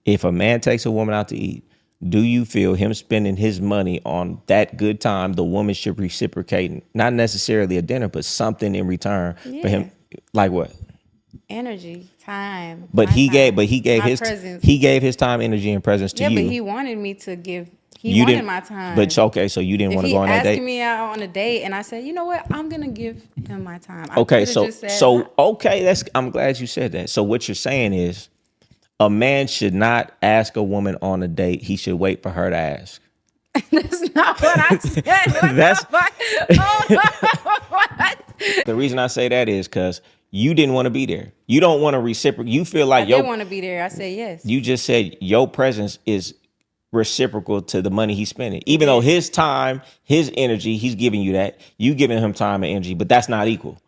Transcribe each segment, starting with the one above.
If a man takes a woman out to eat, do you feel him spending his money on that good time, the woman should reciprocate, not necessarily a dinner, but something in return for him? Like what? Energy, time. But my he time, gave my his presence. he gave his time, energy, and presence to Yeah, you. but he wanted me to give. He You wanted didn't, my time. but okay, so you didn't If want to he go on that asking date. me out on a date and I said, you know what, I'm gonna give him my time. I Okay, could have so just said, so okay, that's I'm glad you said that. So what you're saying is a man should not ask a woman on a date. He should wait for her to ask. that's not what I said. What That's the fuck? Oh, what? the reason I say that is because you didn't want to be there. You don't want to reciprocate. You feel I like did want to be there. I said yes. you just said your presence is reciprocal to the money he's spending. Even though his time, his energy, he's giving you that. You giving him time and energy, but that's not equal.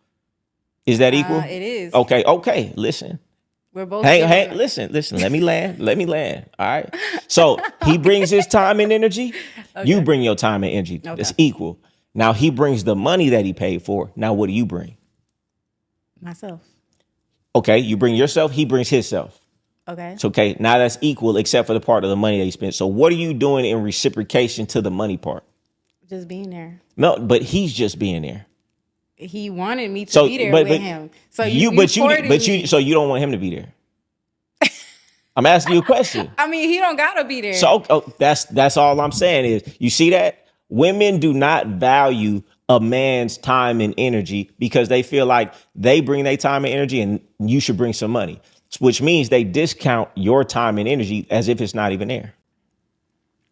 Is that equal? It is. Okay. Listen. We're both. Hey, listen. Let me land. All right. So he brings his time and energy. Okay. You bring your time and energy. Okay. It's equal. Now he brings the money that he paid for. Now what do you bring? Myself. Okay. You bring yourself. He brings himself. Okay. So, okay. Now that's equal except for the part of the money that he spent. So what are you doing in reciprocation to the money part? Just being there. No, but he's just being there. He wanted me to be there with him. So so you don't want him to be there. I'm asking you a question. I mean, he don't gotta be there. So that's all I'm saying is, you see that women do not value a man's time and energy because they feel like they bring their time and energy and you should bring some money, which means they discount your time and energy as if it's not even there.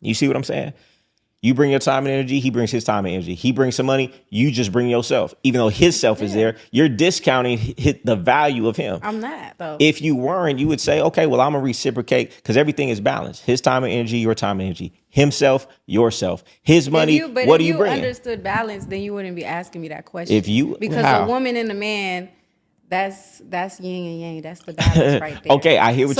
You see what I'm saying? You bring your time and energy, he brings his time and energy. He brings some money, you just bring yourself. Even though his self is there, you're discounting the value of him. I'm not, though. If you weren't, you would say, okay, well, I'm going to reciprocate because everything is balanced. His time and energy, your time and energy. Himself, yourself. His money, what do you bring? If you understood balance, then you wouldn't be asking me that question. Because how? A woman and a man, that's yin and yang. That's the balance right there. Okay, I hear what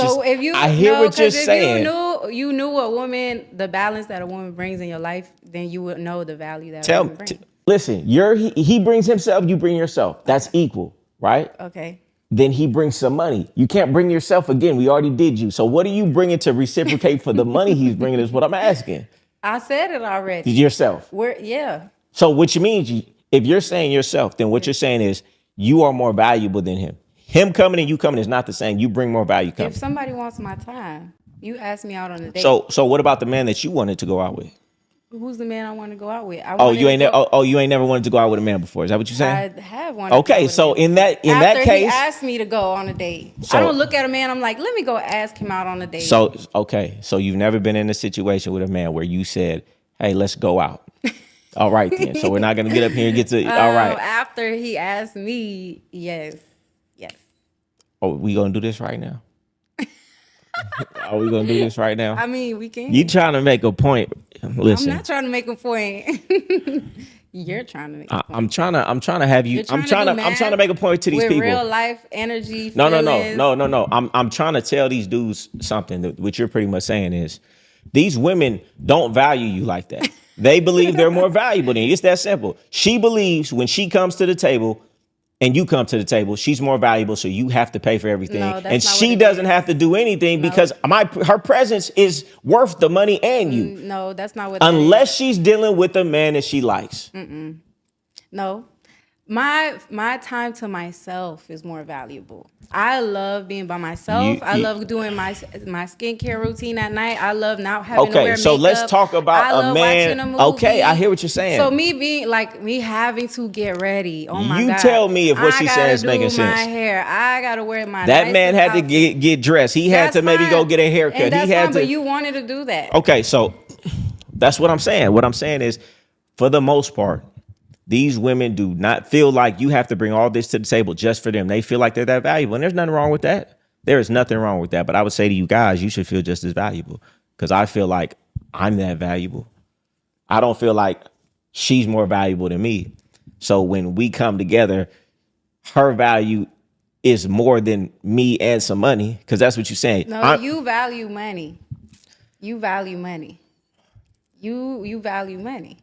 you're saying. You knew a woman, the balance that a woman brings in your life, then you would know the value that a woman brings. Listen, he brings himself, you bring yourself. That's equal, right? Okay. Then he brings some money. You can't bring yourself again. We already did you. So what are you bringing to reciprocate for the money he's bringing is what I'm asking. I said it already. Yourself. Yeah. So which means if you're saying yourself, then what you're saying is you are more valuable than him. Him coming and you coming is not the same. You bring more value coming. If somebody wants my time, you ask me out on a date. So what about the man that you wanted to go out with? Who's the man I want to go out with? You ain't never wanted to go out with a man before. Is that what you're saying? I have wanted. Okay, so in that case, after he asked me to go on a date, I don't look at a man. I'm like, let me go ask him out on a date. So you've never been in a situation with a man where you said, "Hey, let's go out." All right, then. So we're not gonna get up here and get to all right. After he asked me, yes. Oh, we gonna do this right now? Are we gonna do this right now? I mean, we can. You trying to make a point? Listen, I'm not trying to make a point. You're trying to make a point. I'm trying to have you. I'm trying to make a point to these people. Real life energy. No. I'm trying to tell these dudes something. What you're pretty much saying is, these women don't value you like that. They believe they're more valuable than you. It's that simple. She believes when she comes to the table and you come to the table, she's more valuable, so you have to pay for everything. No, that's and not she doesn't have to do anything because her presence is worth the money and you. No, that's not what Unless she's dealing with a man that she likes. No. My time to myself is more valuable. I love being by myself. I love doing my skincare routine at night. I love not having to wear makeup. So let's talk about a man. A movie. Okay, I hear what you're saying. So me having to get ready. Oh my God. You tell me if what she's saying is making sense. My hair. I gotta wear my. That man had to get dressed. He had to maybe go get a haircut. And that's fine, but you wanted to do that. Okay, so that's what I'm saying. What I'm saying is, for the most part, these women do not feel like you have to bring all this to the table just for them. They feel like they're that valuable. And there's nothing wrong with that. There is nothing wrong with that. But I would say to you guys, you should feel just as valuable because I feel like I'm that valuable. I don't feel like she's more valuable than me. So when we come together, her value is more than me and some money because that's what you're saying. No, you value money. You value money. You value money.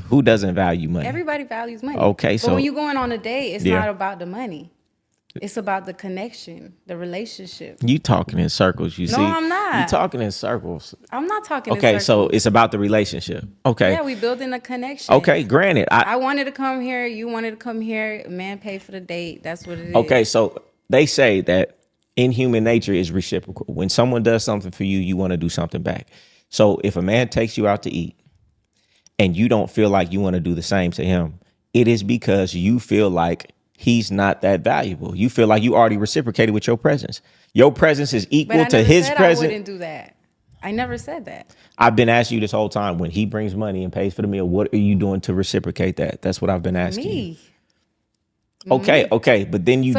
Who doesn't value money? Everybody values money. Okay, but when you're going on a date, it's not about the money. It's about the connection, the relationship. You talking in circles, you No, see. I'm not. You talking in circles. I'm not talking in Okay, circles. so it's about the relationship. Okay. Yeah, we building a connection. Okay, granted. I wanted to come here. You wanted to come here. Man paid for the date. That's what it is. Okay, so they say that in human nature is reciprocal. When someone does something for you, you want to do something back. So if a man takes you out to eat and you don't feel like you want to do the same to him, it is because you feel like he's not that valuable. You feel like you already reciprocated with your presence. Your presence is equal to his presence. I wouldn't do that. I never said that. I've been asking you this whole time, when he brings money and pays for the meal, what are you doing to reciprocate that? That's what I've been asking you. Okay, but then you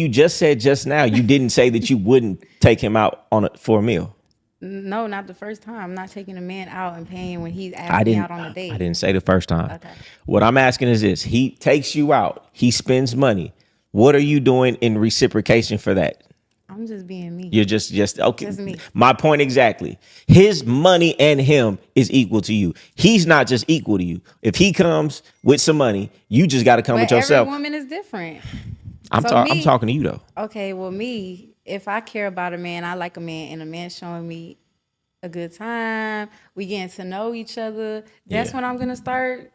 just said just now you didn't say that you wouldn't take him out for a meal. No, not the first time. I'm not taking a man out and paying when he's asking me out on a date. I didn't say the first time. Okay. What I'm asking is this: he takes you out, he spends money. What are you doing in reciprocation for that? I'm just being me. You're just okay. Just me. My point exactly. His money and him is equal to you. He's not just equal to you. If he comes with some money, you just got to come with yourself. Every woman is different. I'm talking to you though. Okay, well, me, if I care about a man, I like a man, and a man showing me a good time, we getting to know each other. That's when I'm gonna start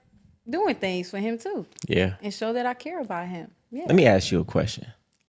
doing things for him too. Yeah. And show that I care about him. Yeah. Let me ask you a question.